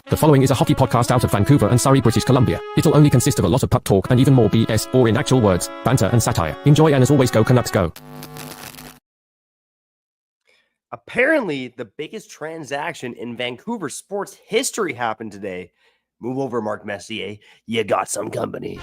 The following is a hockey podcast out of Vancouver and Surrey, British Columbia. It'll only consist of a lot of puck talk and even more BS, or in actual words, banter and satire. Enjoy, and as always, go Canucks go. Apparently, the biggest transaction in Vancouver sports history happened today. Move over, Mark Messier. You got some company.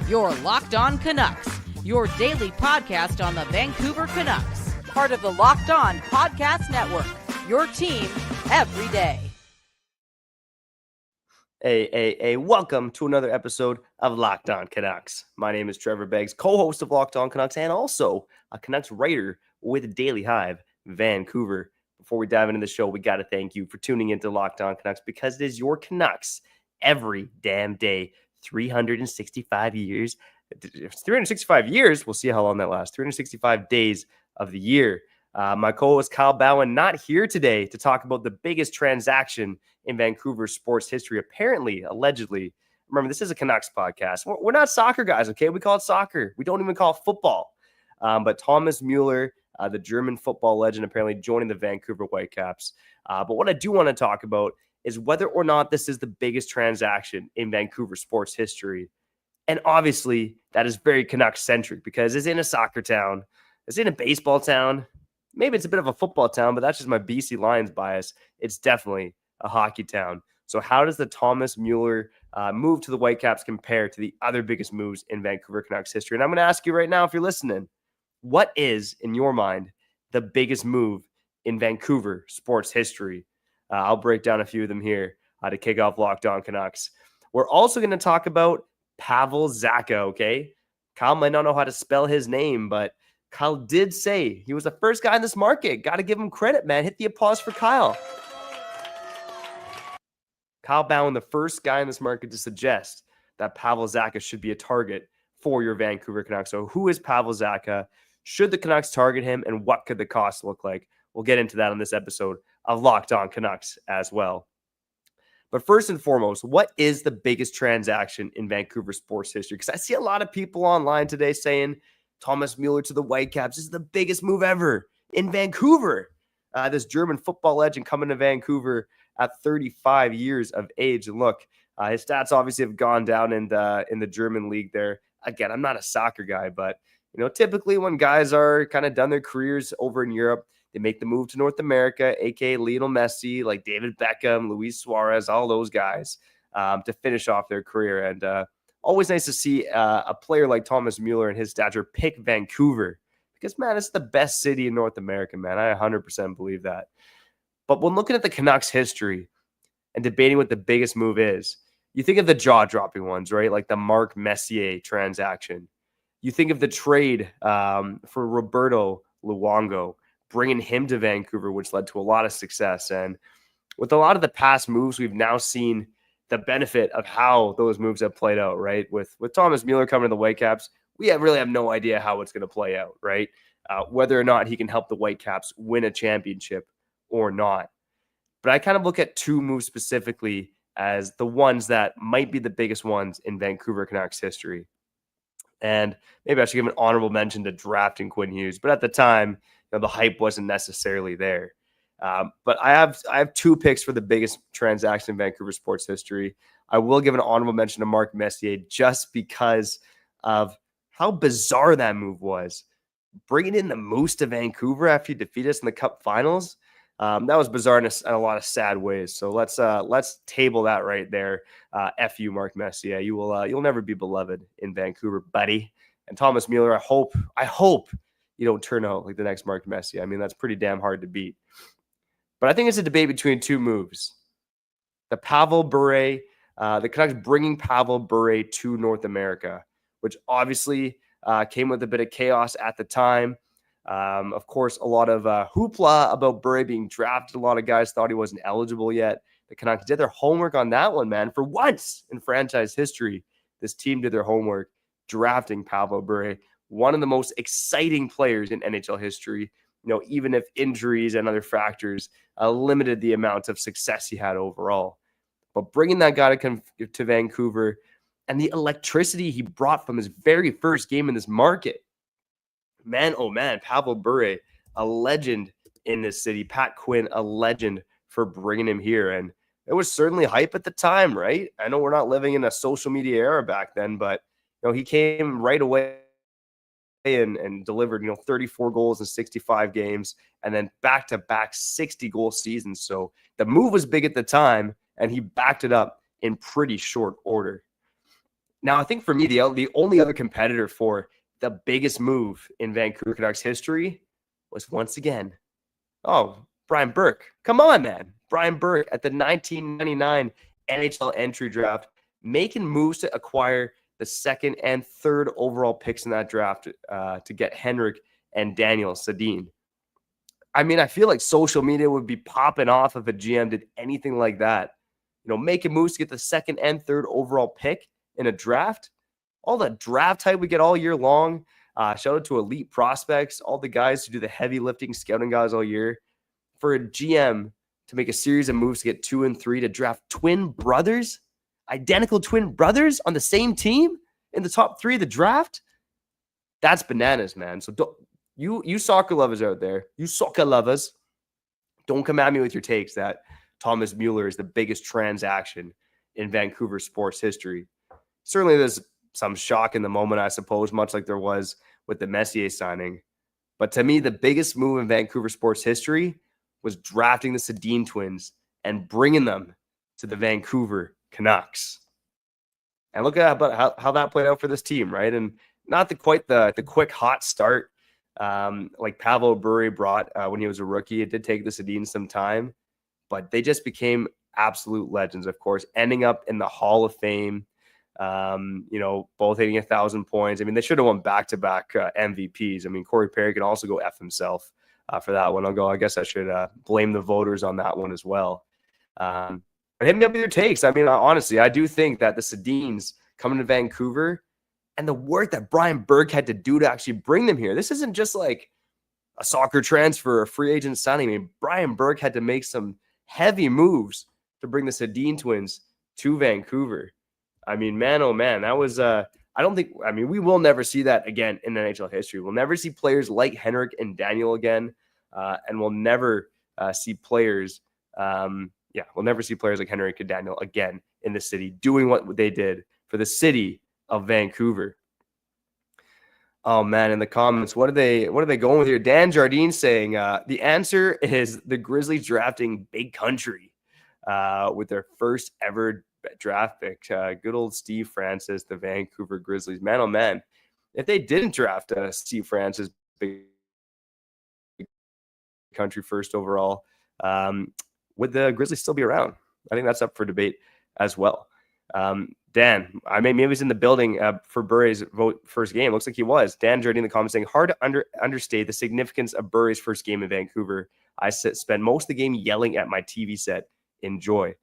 You're Locked On Canucks, your daily podcast on the Vancouver Canucks, part of the Locked On Podcast Network, your team every day. Hey, welcome to another episode of Locked On Canucks. My name is Trevor Beggs, co-host of Locked On Canucks, and also a Canucks writer with Daily Hive, Vancouver. Before we dive into the show, we got to thank you for tuning into Locked On Canucks, because it is your Canucks every damn day, 365 years. 365 years, we'll see how long that lasts. 365 days of the year. My co-host Kyle Bowen not here today to talk about the biggest transaction in Vancouver sports history. Apparently, allegedly, remember, this is a Canucks podcast. We're not soccer guys, okay? We call it soccer. We don't even call it football. But Thomas Mueller, the German football legend, apparently joining the Vancouver Whitecaps. But what I do want to talk about is whether or not this is the biggest transaction in Vancouver sports history. And obviously, that is very Canucks-centric, because it's in a soccer town. It's in a baseball town. Maybe it's a bit of a football town, but that's just my BC Lions bias. It's definitely a hockey town. So how does the Thomas Mueller move to the Whitecaps compare to the other biggest moves in Vancouver Canucks history? And I'm going to ask you right now, if you're listening, what is, in your mind, the biggest move in Vancouver sports history? I'll break down a few of them here to kick off Locked On Canucks. We're also going to talk about Pavel Zacha, okay? Kyle might not know how to spell his name, but Kyle did say he was the first guy in this market. Got to give him credit, man. Hit the applause for Kyle. Kyle Bowen, the first guy in this market to suggest that Pavel Zacha should be a target for your Vancouver Canucks. So who is Pavel Zacha? Should the Canucks target him, and what could the cost look like? We'll get into that on this episode of Locked On Canucks as well. But first and foremost, what is the biggest transaction in Vancouver sports history? Because I see a lot of people online today saying Thomas Mueller to the Whitecaps is the biggest move ever in Vancouver. This German football legend coming to Vancouver at 35 years of age. And look, his stats obviously have gone down in the German league there. Again, I'm not a soccer guy, but typically when guys are kind of done their careers over in Europe, they make the move to North America, aka Lionel Messi, like David Beckham, Luis Suarez, all those guys, to finish off their career. And always nice to see a player like Thomas Mueller and his stature pick Vancouver, because, man, it's the best city in North America, man. I 100% believe that. But when looking at the Canucks history and debating what the biggest move is, you think of the jaw-dropping ones, right? Like the Mark Messier transaction. You think of the trade for Roberto Luongo, bringing him to Vancouver, which led to a lot of success. And with a lot of the past moves, we've now seen the benefit of how those moves have played out, right? With Thomas Mueller coming to the Whitecaps, we really have no idea how it's going to play out, right? Whether or not he can help the Whitecaps win a championship or not. But I kind of look at two moves specifically as the ones that might be the biggest ones in Vancouver Canucks history. And maybe I should give an honorable mention to drafting Quinn Hughes. But at the time, the hype wasn't necessarily there. But I have two picks for the biggest transaction in Vancouver sports history. I will give an honorable mention to Mark Messier just because of how bizarre that move was. Bringing in the Moose to Vancouver after you defeat us in the Cup Finals, that was bizarre in a lot of sad ways. So let's table that right there. F you, Mark Messier. You'll never be beloved in Vancouver, buddy. And Thomas Mueller, I hope you don't turn out like the next Mark Messier. I mean, that's pretty damn hard to beat. But I think it's a debate between two moves. The Pavel Bure, the Canucks bringing Pavel Bure to North America, which obviously came with a bit of chaos at the time. Of course, a lot of hoopla about Bure being drafted. A lot of guys thought he wasn't eligible yet. The Canucks did their homework on that one, man. For once in franchise history, this team did their homework drafting Pavel Bure, one of the most exciting players in NHL history. Even if injuries and other factors limited the amount of success he had overall. But bringing that guy to Vancouver and the electricity he brought from his very first game in this market, man, oh man, Pavel Bure, a legend in this city. Pat Quinn, a legend for bringing him here. And it was certainly hype at the time, right? I know we're not living in a social media era back then, but he came right away and delivered 34 goals in 65 games, and then back-to-back 60-goal seasons. So the move was big at the time, and he backed it up in pretty short order. Now, I think for me, the only other competitor for the biggest move in Vancouver Canucks history was once again, Brian Burke. Come on, man. Brian Burke at the 1999 NHL entry draft, making moves to acquire the second and third overall picks in that draft to get Henrik and Daniel Sedin. I mean, I feel like social media would be popping off if a GM did anything like that. Making moves to get the second and third overall pick in a draft. All the draft hype we get all year long. Shout out to elite prospects, all the guys who do the heavy lifting, scouting guys all year. For a GM to make a series of moves to get 2 and 3 to draft twin brothers, identical twin brothers on the same team in the top 3 of the draft, that's bananas, man. So you soccer lovers out there, don't come at me with your takes that Thomas Mueller is the biggest transaction in Vancouver sports history. Certainly there's some shock in the moment, I suppose, much like there was with the Messier signing. But to me, the biggest move in Vancouver sports history was drafting the Sedin twins and bringing them to the Vancouver Canucks. And look at how that played out for this team, right? And not the quick hot start like Pavel Bure brought when he was a rookie. It did take the Sedin some time, but they just became absolute legends, of course, ending up in the Hall of Fame. Both hitting 1,000 points. I mean, they should have won back-to-back MVPs. I mean, Corey Perry can also go F himself for that one. I guess I should blame the voters on that one as well. But hit me up with your takes. I mean, honestly, I do think that the Sedins coming to Vancouver and the work that Brian Burke had to do to actually bring them here. This isn't just like a soccer transfer, a free agent signing. I mean, Brian Burke had to make some heavy moves to bring the Sedin twins to Vancouver. I mean, man, oh man, that was, we will never see that again in NHL history. We'll never see players like Henrik and Daniel again. And we'll never see players, we'll never see players like Henrik and Daniel again in the city doing what they did for the city of Vancouver. Oh man, in the comments, what are they going with here? Dan Jardine saying the answer is the Grizzlies drafting Big Country with their first ever draft pick. Good old Steve Francis, the Vancouver Grizzlies. Man, oh man, if they didn't draft Steve Francis, Big Country first overall, would the Grizzlies still be around? I think that's up for debate as well. Dan, maybe he's in the building for Bure's first game. Looks like he was. Dan Jardine in the comments saying, hard to understate the significance of Bure's first game in Vancouver. I spent most of the game yelling at my TV set. Enjoy.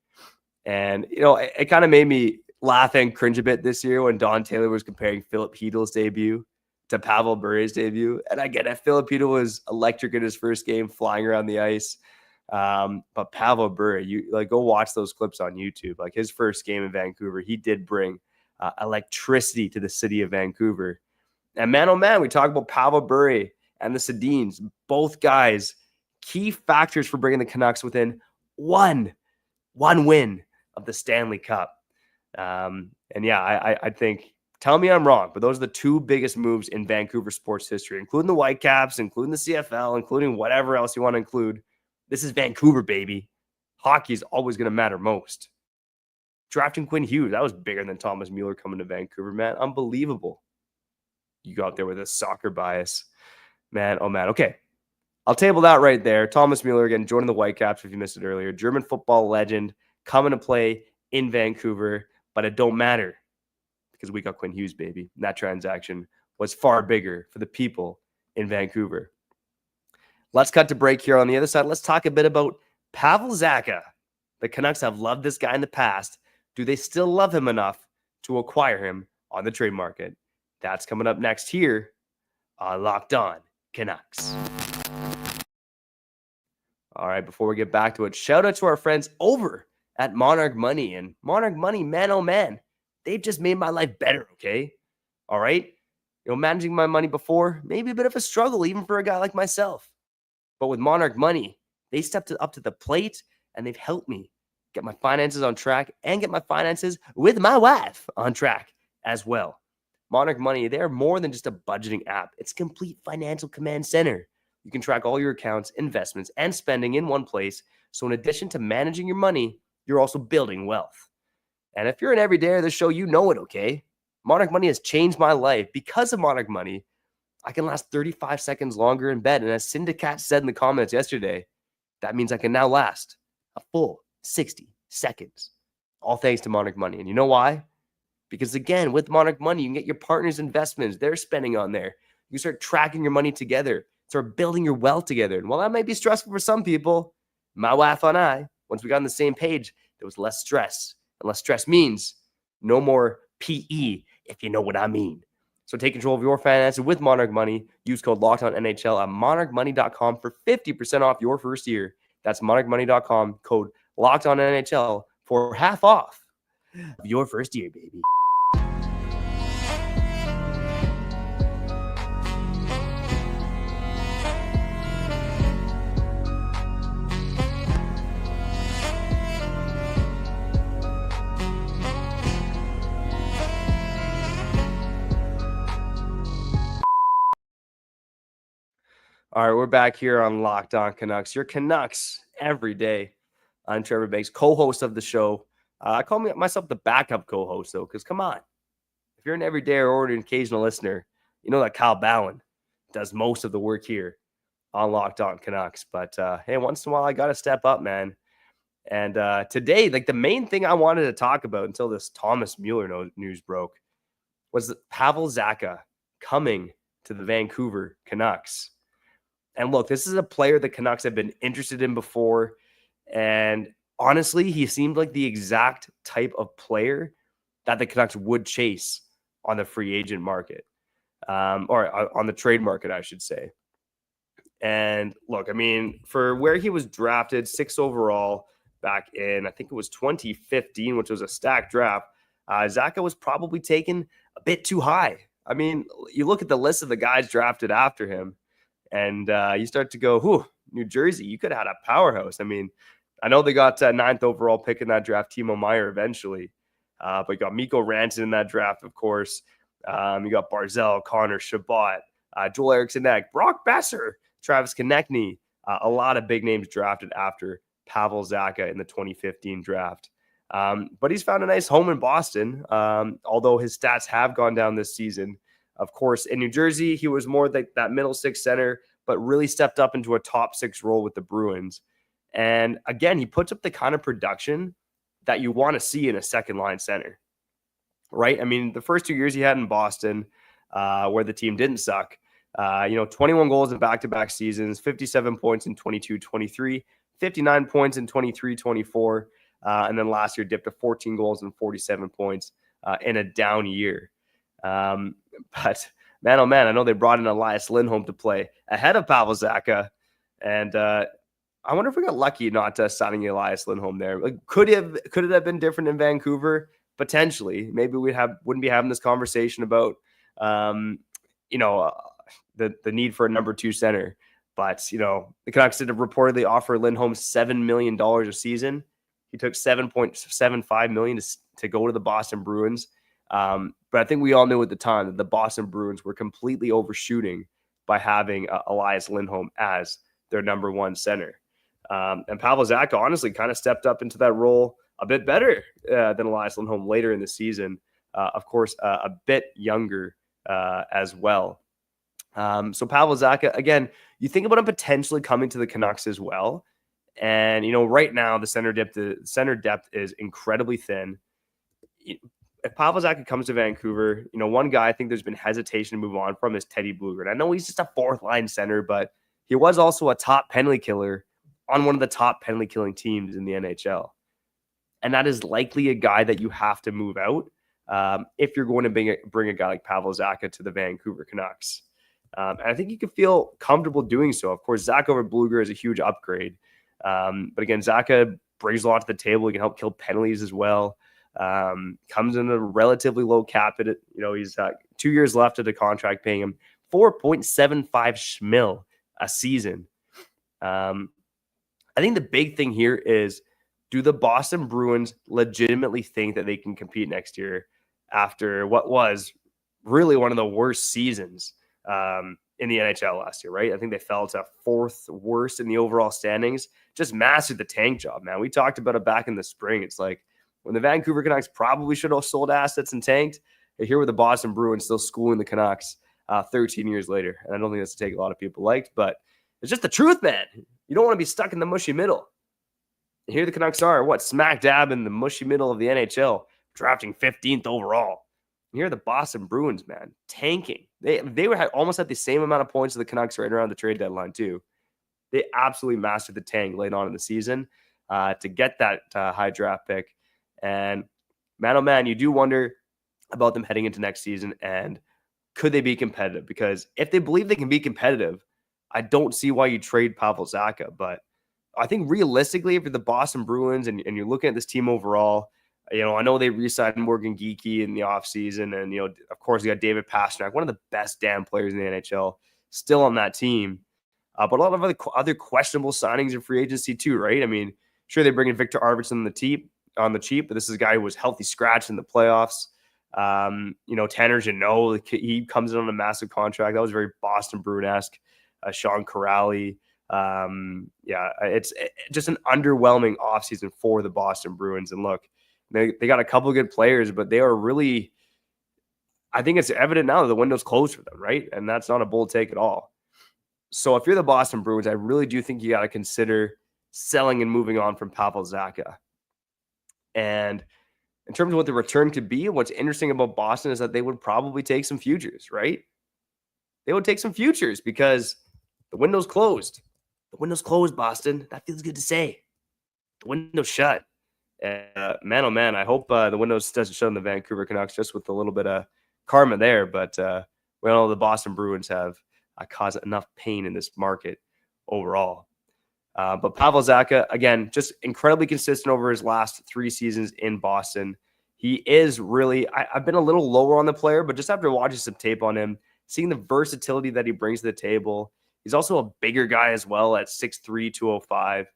And, it kind of made me laugh and cringe a bit this year when Don Taylor was comparing Philip Hedel's debut to Pavel Bure's debut. And I get it. Philip Hedel was electric in his first game, flying around the ice. But Pavel Bure, go watch those clips on YouTube. Like his first game in Vancouver, he did bring electricity to the city of Vancouver. And man, oh man, we talk about Pavel Bure and the Sedins, both guys, key factors for bringing the Canucks within one win of the Stanley Cup. I think, tell me I'm wrong, but those are the two biggest moves in Vancouver sports history, including the Whitecaps, including the CFL, including whatever else you want to include. This is Vancouver, baby. Hockey is always going to matter most. Drafting Quinn Hughes, that was bigger than Thomas Mueller coming to Vancouver, man. Unbelievable. You go out there with a soccer bias. Man, oh man. Okay. I'll table that right there. Thomas Mueller, again, joining the Whitecaps if you missed it earlier. German football legend coming to play in Vancouver, but it don't matter because we got Quinn Hughes, baby. And that transaction was far bigger for the people in Vancouver. Let's cut to break here. On the other side, let's talk a bit about Pavel Zacha. The Canucks have loved this guy in the past. Do they still love him enough to acquire him on the trade market? That's coming up next here on Locked On Canucks. All right, before we get back to it, shout out to our friends over at Monarch Money. And Monarch Money, man, oh man, they've just made my life better, okay? All right? managing my money before, maybe a bit of a struggle, even for a guy like myself. But with Monarch Money, they stepped up to the plate and they've helped me get my finances on track and get my finances with my wife on track as well. Monarch Money, they're more than just a budgeting app. It's a complete financial command center. You can track all your accounts, investments, and spending in one place. So in addition to managing your money, you're also building wealth. And if you're an everydayer of the show, you know it, okay? Monarch Money has changed my life. Because of Monarch Money, I can last 35 seconds longer in bed. And as Syndicat said in the comments yesterday, that means I can now last a full 60 seconds. All thanks to Monarch Money. And you know why? Because again, with Monarch Money, you can get your partner's investments, they're spending on there. You start tracking your money together, start building your wealth together. And while that might be stressful for some people, my wife and I, once we got on the same page, there was less stress. And less stress means no more PE, if you know what I mean. So take control of your finances with Monarch Money. Use code LOCKEDONNHL at monarchmoney.com for 50% off your first year. That's monarchmoney.com, code LOCKEDONNHL for half off of your first year, baby. All right, we're back here on Locked On Canucks. Your Canucks every day. I'm Trevor Banks, co-host of the show. I call myself the backup co-host, though, because come on. If you're an everyday or an occasional listener, you know that Kyle Bowen does most of the work here on Locked On Canucks. But, hey, once in a while, I got to step up, man. And today, the main thing I wanted to talk about until this Thomas Mueller news broke was that Pavel Zacha coming to the Vancouver Canucks. And look, this is a player the Canucks have been interested in before. And honestly, he seemed like the exact type of player that the Canucks would chase on the free agent market, or on the trade market, I should say. And look, I mean, for where he was drafted, 6th overall back in, I think it was 2015, which was a stacked draft, Zacha was probably taken a bit too high. I mean, you look at the list of the guys drafted after him, and you start to go, whew, New Jersey, you could have had a powerhouse. I mean, I know they got 9th overall pick in that draft, Timo Meier eventually. But you got Mikko Rantanen in that draft, of course. You got Barzal, Connor, Shabbat, Joel Eriksson-Ek, Brock Besser, Travis Konechny. A lot of big names drafted after Pavel Zacha in the 2015 draft. But he's found a nice home in Boston, although his stats have gone down this season. Of course, in New Jersey, he was more like that middle 6 center, but really stepped up into a top 6 role with the Bruins. And again, he puts up the kind of production that you want to see in a second line center, right? I mean, the first 2 years he had in Boston, where the team didn't suck, 21 goals in back-to-back seasons, 57 points in 22-23, 59 points in 23-24, and then last year dipped to 14 goals and 47 points in a down year. But man, oh man, I know they brought in Elias Lindholm to play ahead of Pavel Zacha, and I wonder if we got lucky not signing Elias Lindholm there. Like, could it have been different in Vancouver? Potentially. Maybe we wouldn't be having this conversation about the need for a number 2 center. But the Canucks did reportedly offer Lindholm $7 million a season. He took $7.75 million to go to the Boston Bruins. But I think we all knew at the time that the Boston Bruins were completely overshooting by having Elias Lindholm as their number 1 center. And Pavel Zacha honestly kind of stepped up into that role a bit better than Elias Lindholm later in the season. Of course, a bit younger as well. So Pavel Zacha, again, you think about him potentially coming to the Canucks as well. And, right now the center depth is incredibly thin. If Pavel Zacha comes to Vancouver, one guy I think there's been hesitation to move on from is Teddy Blueger. I know he's just a 4th line center, but he was also a top penalty killer on one of the top penalty killing teams in the NHL. And that is likely a guy that you have to move out if you're going to bring a guy like Pavel Zacha to the Vancouver Canucks. And I think you could feel comfortable doing so. Of course, Zacha over Blueger is a huge upgrade. But again, Zacha brings a lot to the table. He can help kill penalties as well. Comes in a relatively low cap. He's 2 years left of the contract, paying him $4.75 schmil a season. I think the big thing here is, do the Boston Bruins legitimately think that they can compete next year after what was really one of the worst seasons in the NHL last year, right? I think they fell to 4th worst in the overall standings. Just mastered the tank job, man. We talked about it back in the spring. It's like when the Vancouver Canucks probably should have sold assets and tanked, here with the Boston Bruins still schooling the Canucks 13 years later. And I don't think that's a take a lot of people liked, but it's just the truth, man. You don't want to be stuck in the mushy middle. And here the Canucks are, smack dab in the mushy middle of the NHL, drafting 15th overall. And here are the Boston Bruins, man, tanking. They were almost at the same amount of points as the Canucks right around the trade deadline, too. They absolutely mastered the tank late on in the season to get that high draft pick. And man, oh man, you do wonder about them heading into next season, and could they be competitive? Because if they believe they can be competitive, I don't see why you trade Pavel Zacha. But I think realistically, if you're the Boston Bruins and you're looking at this team overall, I know they re-signed Morgan Geekie in the offseason, and, of course, you got David Pastrnak, one of the best damn players in the NHL, still on that team. But a lot of other questionable signings in free agency too, right? I mean, sure, they bring in Victor Arvidsson on the cheap, but this is a guy who was healthy scratch in the playoffs. Tanner Jeannot, he comes in on a massive contract. That was very Boston Bruin-esque. Sean Corrali. It's just an underwhelming offseason for the Boston Bruins. And look, they got a couple of good players, but they are really, I think it's evident now that the window's closed for them, right? And that's not a bold take at all. So if you're the Boston Bruins, I really do think you got to consider selling and moving on from Pavel Zacha. And in terms of what the return could be, what's interesting about Boston is that they would probably take some futures, right? They would take some futures because the window's closed. The window's closed, Boston. That feels good to say. The window's shut. Man, oh man, I hope the windows doesn't shut on the Vancouver Canucks just with a little bit of karma there. But we all know the Boston Bruins have caused enough pain in this market overall. But Pavel Zacha, again, just incredibly consistent over his last 3 seasons in Boston. He is really, I've been a little lower on the player, but just after watching some tape on him, seeing the versatility that he brings to the table, he's also a bigger guy as well at 6'3", 205.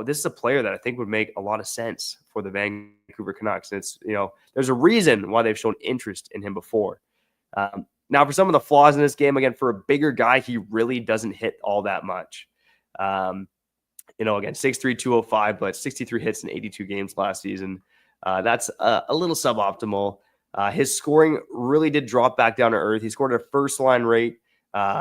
This is a player that I think would make a lot of sense for the Vancouver Canucks. And it's, there's a reason why they've shown interest in him before. Now, for some of the flaws in this game, again, for a bigger guy, he really doesn't hit all that much. Again, 6'3", 205, but 63 hits in 82 games last season. That's a little suboptimal. His scoring really did drop back down to earth. He scored a first-line rate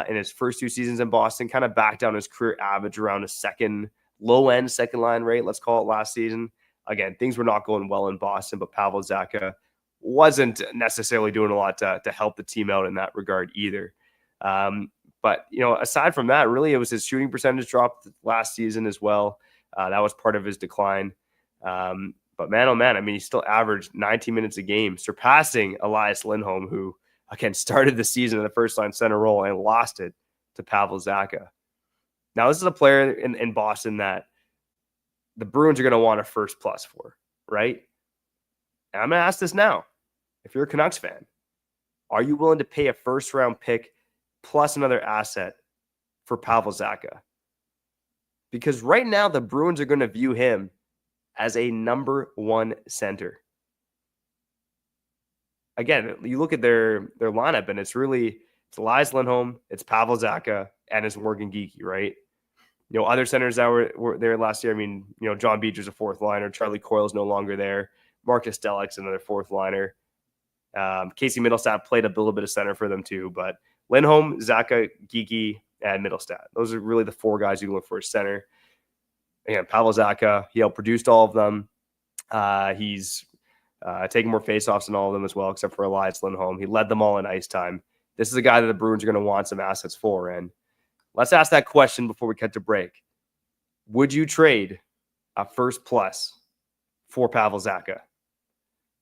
in his first 2 seasons in Boston, kind of back down his career average around a low-end second-line rate, let's call it, last season. Again, things were not going well in Boston, but Pavel Zacha wasn't necessarily doing a lot to help the team out in that regard either. But, aside from that, really, it was his shooting percentage dropped last season as well. That was part of his decline. But man, oh man, I mean, he still averaged 19 minutes a game, surpassing Elias Lindholm, who, again, started the season in the first-line center role and lost it to Pavel Zacha. Now, this is a player in Boston that the Bruins are going to want a first plus for, right? And I'm going to ask this now. If you're a Canucks fan, are you willing to pay a first-round pick plus another asset for Pavel Zacha? Because right now, the Bruins are going to view him as a number 1 center. Again, you look at their lineup, and it's Elias Lindholm, it's Pavel Zacha, and it's Morgan Geekie, right? Other centers that were there last year, I mean, John Beecher's a 4th liner. Charlie Coyle's no longer there. Marcus Delek's another 4th liner. Casey Middlestat played a little bit of center for them too, but Lindholm, Zacha, Geekie, and Middlestat. Those are really the 4 guys you look for as center. Again, Pavel Zacha, he outproduced all of them. He's taking more faceoffs than all of them as well, except for Elias Lindholm. He led them all in ice time. This is a guy that the Bruins are going to want some assets for. And let's ask that question before we cut to break. Would you trade a first plus for Pavel Zacha?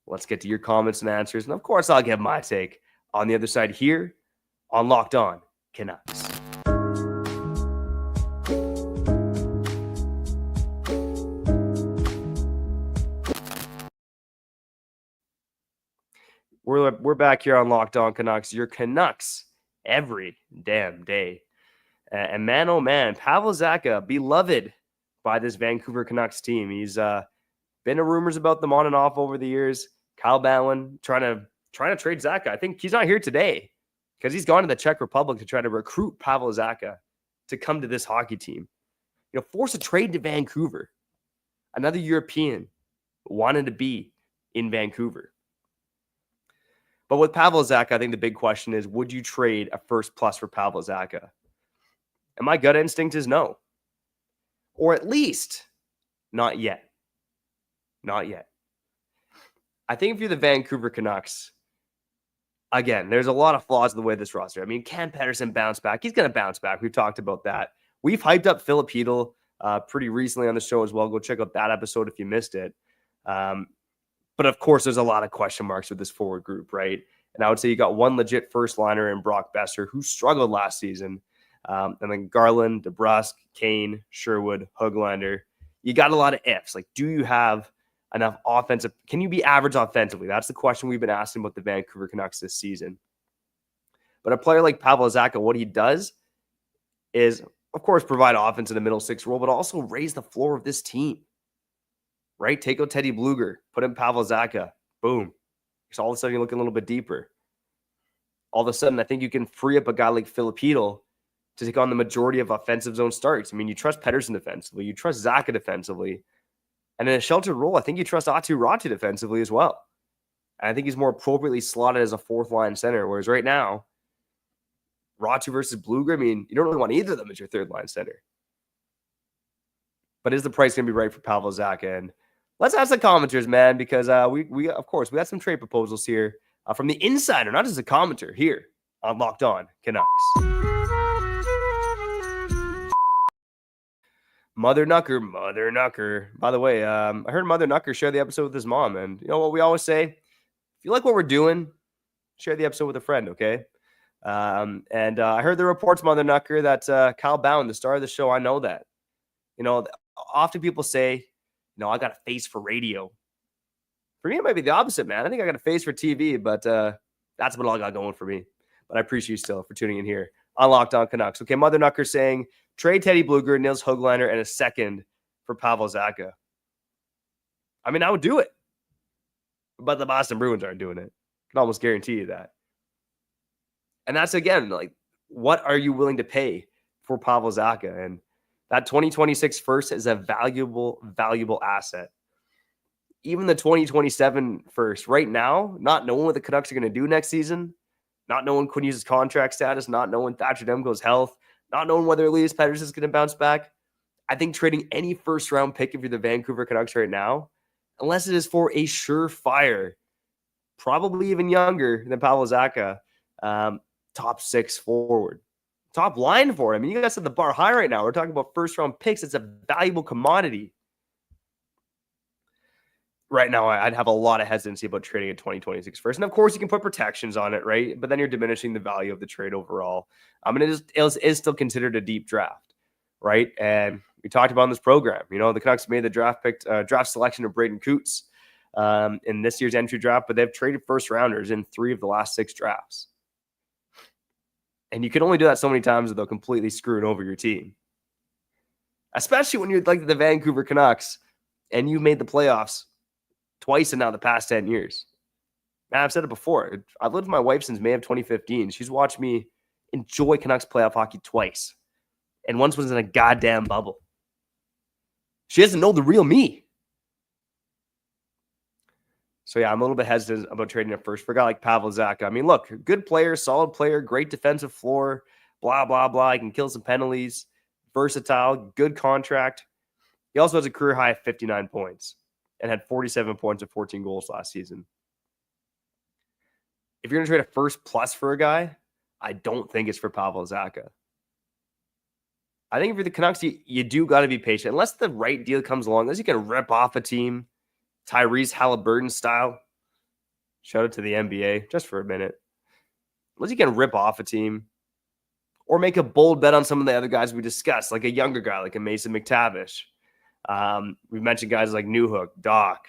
Let's get to your comments and answers. And of course, I'll give my take on the other side here on Locked On Canucks. We're we're back here on Locked On Canucks, your Canucks every damn day. And man, oh man, Pavel Zacha, beloved by this Vancouver Canucks team. He's been rumors about them on and off over the years. Kyle Bowen trying to trade Zacha. I think he's not here today because he's gone to the Czech Republic to try to recruit Pavel Zacha to come to this hockey team. Force a trade to Vancouver. Another European wanted to be in Vancouver. But with Pavel Zacha, I think the big question is, would you trade a first plus for Pavel Zacha? And my gut instinct is no. Or at least not yet. Not yet. I think if you're the Vancouver Canucks, again, there's a lot of flaws in the way this roster. I mean, can Pettersson bounce back? He's going to bounce back. We've talked about that. We've hyped up Filip Chytil pretty recently on the show as well. Go check out that episode if you missed it. But of course, there's a lot of question marks with this forward group, right? And I would say you got one legit first liner in Brock Besser, who struggled last season. And then Garland, DeBrusk, Kane, Sherwood, Höglander. You got a lot of ifs. Like, do you have enough offensive? Can you be average offensively? That's the question we've been asking about the Vancouver Canucks this season. But a player like Pavel Zacha, what he does is, of course, provide offense in the middle six role, but also raise the floor of this team. Right? Take out Teddy Bluger, put in Pavel Zacha. Boom. So all of a sudden, you look a little bit deeper. All of a sudden, I think you can free up a guy like Filip Chytil to take on the majority of offensive zone starts. I mean, you trust Pettersson defensively. You trust Zacha defensively. And in a sheltered role, I think you trust Aatu Raty defensively as well. And I think he's more appropriately slotted as a fourth-line center, whereas right now, Raty versus Bluger, I mean, you don't really want either of them as your third-line center. But is the price going to be right for Pavel Zacha? And let's ask the commenters, man, because we of course, we got some trade proposals here from the insider, not just a commenter, here on Locked On Canucks. Mother Knucker. By the way, I heard Mother Knucker share the episode with his mom. And you know what we always say? If you like what we're doing, share the episode with a friend, okay? And I heard the reports, Mother Knucker, that Kyle Bowen, the star of the show, I know that. Often people say, I got a face for radio. For me, it might be the opposite, man. I think I got a face for TV, but that's what all I got going for me. But I appreciate you still for tuning in here on Locked On Canucks. Okay, Mother Knucker saying, trade Teddy Bluger, Nils Höglander, and a second for Pavel Zacha. I mean, I would do it. But the Boston Bruins aren't doing it. I can almost guarantee you that. And that's, again, like, what are you willing to pay for Pavel Zacha? And that 2026 first is a valuable, valuable asset. Even the 2027 first, right now, not knowing what the Canucks are going to do next season, not knowing Quinn contract status, not knowing Thatcher Demko's health, not knowing whether Elias Pettersson is going to bounce back, I think trading any first-round pick if you're the Vancouver Canucks right now, unless it is for a surefire, probably even younger than Pavel Zacha, top six forward. Top line for him. I mean, you guys set the bar high right now. We're talking about first-round picks. It's a valuable commodity. Right now, I'd have a lot of hesitancy about trading a 2026 first. And of course, you can put protections on it, right? But then you're diminishing the value of the trade overall. I mean, it is still considered a deep draft, right? And we talked about in this program, the Canucks made the draft selection of Braden Coots in this year's entry draft, but they've traded first-rounders in 3 of the last 6 drafts. And you can only do that so many times without completely screwing over your team. Especially when you're like the Vancouver Canucks and you made the playoffs twice in now the past 10 years. Man, I've said it before. I've lived with my wife since May of 2015. She's watched me enjoy Canucks playoff hockey twice. And once was in a goddamn bubble. She doesn't know the real me. So, yeah, I'm a little bit hesitant about trading it first for a guy like Pavel Zacha. I mean, look, good player, solid player, great defensive floor, blah, blah, blah. He can kill some penalties, versatile, good contract. He also has a career high of 59 points and had 47 points and 14 goals last season. If you're going to trade a first plus for a guy, I don't think it's for Pavel Zacha. I think if you're the Canucks, you do got to be patient. Unless the right deal comes along, unless you can rip off a team, Tyrese Halliburton style. Shout out to the NBA just for a minute. Unless you can rip off a team or make a bold bet on some of the other guys we discussed, like a younger guy, like a Mason McTavish. We've mentioned guys like Newhook, Doc,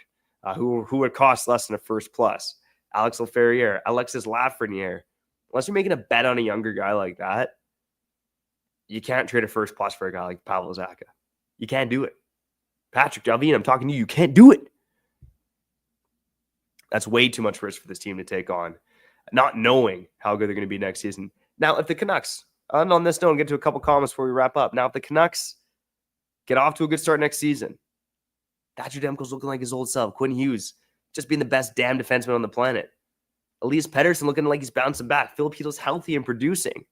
who would cost less than a first plus. Alex Laferriere, Alexis Lafreniere. Unless you're making a bet on a younger guy like that, you can't trade a first plus for a guy like Pavel Zacha. You can't do it. Patrick Delvine, I'm talking to you. You can't do it. That's way too much risk for this team to take on, not knowing how good they're going to be next season. Now, if the Canucks, and on this note, get to a couple comments before we wrap up. Now, if the Canucks get off to a good start next season, Thatcher Demko's looking like his old self. Quinn Hughes just being the best damn defenseman on the planet. Elias Pettersson looking like he's bouncing back. Phil Petel's healthy and producing.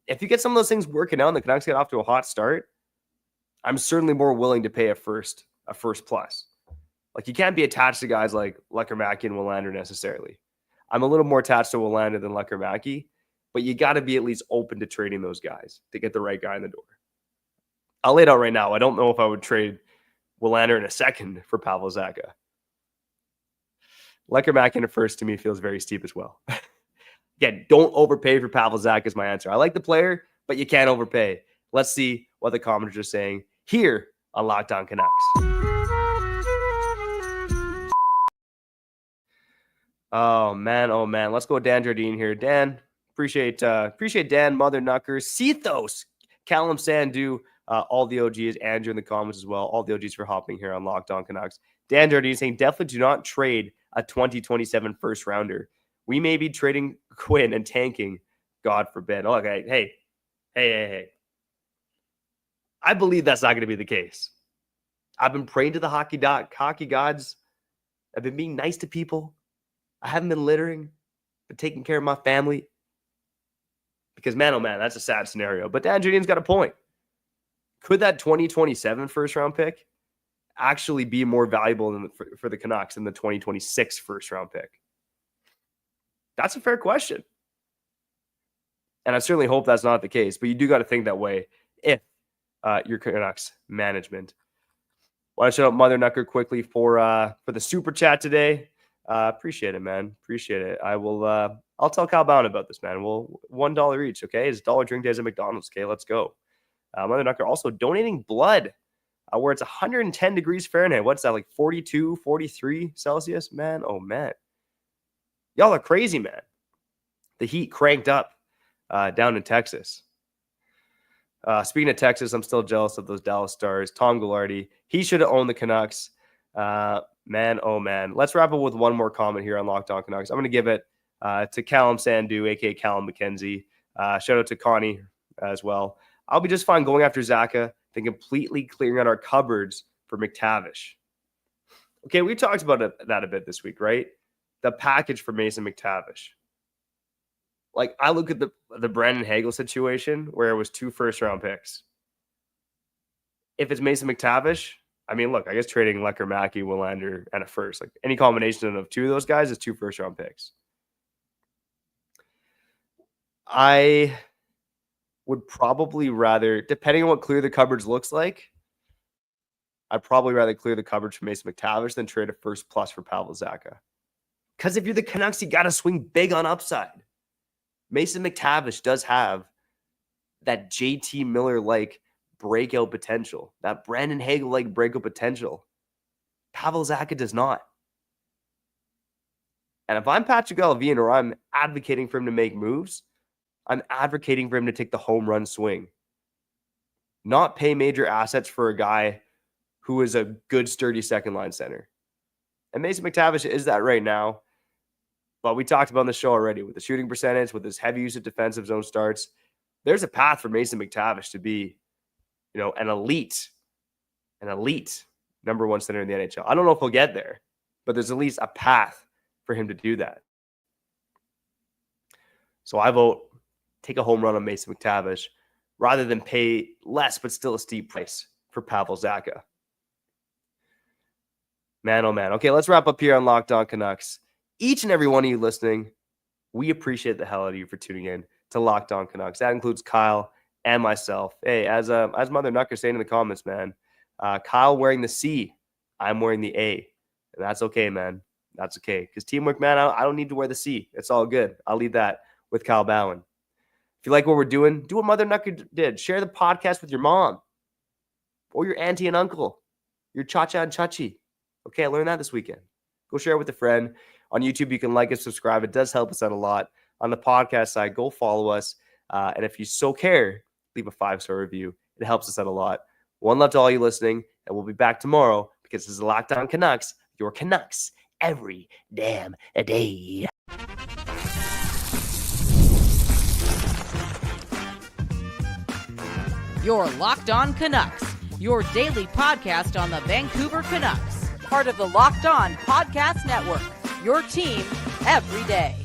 If you get some of those things working out and the Canucks get off to a hot start, I'm certainly more willing to pay a first plus. Like, you can't be attached to guys like Lekkerimäki and Willander necessarily. I'm a little more attached to Willander than Lekkerimäki, but you got to be at least open to trading those guys to get the right guy in the door. I'll lay it out right now. I don't know if I would trade Willander in a second for Pavel Zacha. Lekkerimäki in a first to me feels very steep as well. Again, don't overpay for Pavel Zacha is my answer. I like the player, but you can't overpay. Let's see what the commenters are saying here on Locked On Canucks. Oh man. Let's go Dan Jardine here. Dan, appreciate Dan, Mother Knuckers, Cethos, Callum Sandu, all the OGs, Andrew in the comments as well. All the OGs for hopping here on Locked On Canucks. Dan Jardine saying, definitely do not trade a 2027 first rounder. We may be trading Quinn and tanking, God forbid. Okay, hey. I believe that's not going to be the case. I've been praying to the hockey gods. I've been being nice to people. I haven't been littering, but taking care of my family. Because, man, oh, man, that's a sad scenario. But Dan Jardine's got a point. Could that 2027 first-round pick actually be more valuable for the Canucks than the 2026 first-round pick? That's a fair question. And I certainly hope that's not the case. But you do got to think that way if you're Canucks management. Want to shout out Mother Knucker quickly for the super chat today. Appreciate it, man. Appreciate it. I'll tell Kyle Bound about this, man. We'll $1 each, okay? It's dollar drink days at McDonald's, okay? Let's go. Mother Knucker also donating blood where it's 110 degrees Fahrenheit. What's that, like 42, 43 Celsius? Man, oh, man. Y'all are crazy, man. The heat cranked up down in Texas. Speaking of Texas, I'm still jealous of those Dallas Stars. Tom Goulardi, he should have owned the Canucks. Man, oh man. Let's wrap up with one more comment here on Locked On Canucks. I'm going to give it to Callum Sandu, a.k.a. Callum McKenzie. Shout out to Connie as well. I'll be just fine going after Zacha than completely clearing out our cupboards for McTavish. Okay, we talked about that a bit this week, right? The package for Mason McTavish. Like, I look at the Brandon Hagel situation where it was 2 first-round picks. If it's Mason McTavish, I mean, look, I guess trading Lekkerimäki, Willander, and a first, like any combination of 2 of those guys is 2 first-round picks. I would probably rather, depending on what clear the cupboards looks like, I'd probably rather clear the cupboards for Mason McTavish than trade a first plus for Pavel Zacha. Because if you're the Canucks, you got to swing big on upside. Mason McTavish does have that JT Miller-like breakout potential, that Brandon Hagel-like breakout potential. Pavel Zacha does not. And if I'm Patrick Delvine or I'm advocating for him to make moves, I'm advocating for him to take the home run swing. Not pay major assets for a guy who is a good, sturdy second-line center. And Mason McTavish is that right now. But we talked about on the show already with the shooting percentage, with his heavy use of defensive zone starts. There's a path for Mason McTavish to be, an elite number 1 center in the NHL. I don't know if he'll get there, but there's at least a path for him to do that. So I vote take a home run on Mason McTavish rather than pay less, but still a steep price for Pavel Zacha. Man, oh man. Okay, let's wrap up here on Locked On Canucks. Each and every one of you listening, we appreciate the hell out of you for tuning in to Locked On Canucks. That includes Kyle and myself. Hey, as Mother Knucker saying in the comments, man, Kyle wearing the C, I'm wearing the A. And that's okay, man. That's okay. Because teamwork, man, I don't need to wear the C. It's all good. I'll leave that with Kyle Bowen. If you like what we're doing, do what Mother Knucker did. Share the podcast with your mom or your auntie and uncle, your cha-cha and chachi. Okay, I learned that this weekend. Go share it with a friend. On YouTube, you can like and subscribe. It does help us out a lot. On the podcast side, go follow us. And if you so care, leave a 5-star review. It helps us out a lot. One love to all you listening, and we'll be back tomorrow because this is Locked On Canucks, your Canucks every damn day. Your Locked On Canucks, your daily podcast on the Vancouver Canucks, part of the Locked On Podcast Network, your team every day.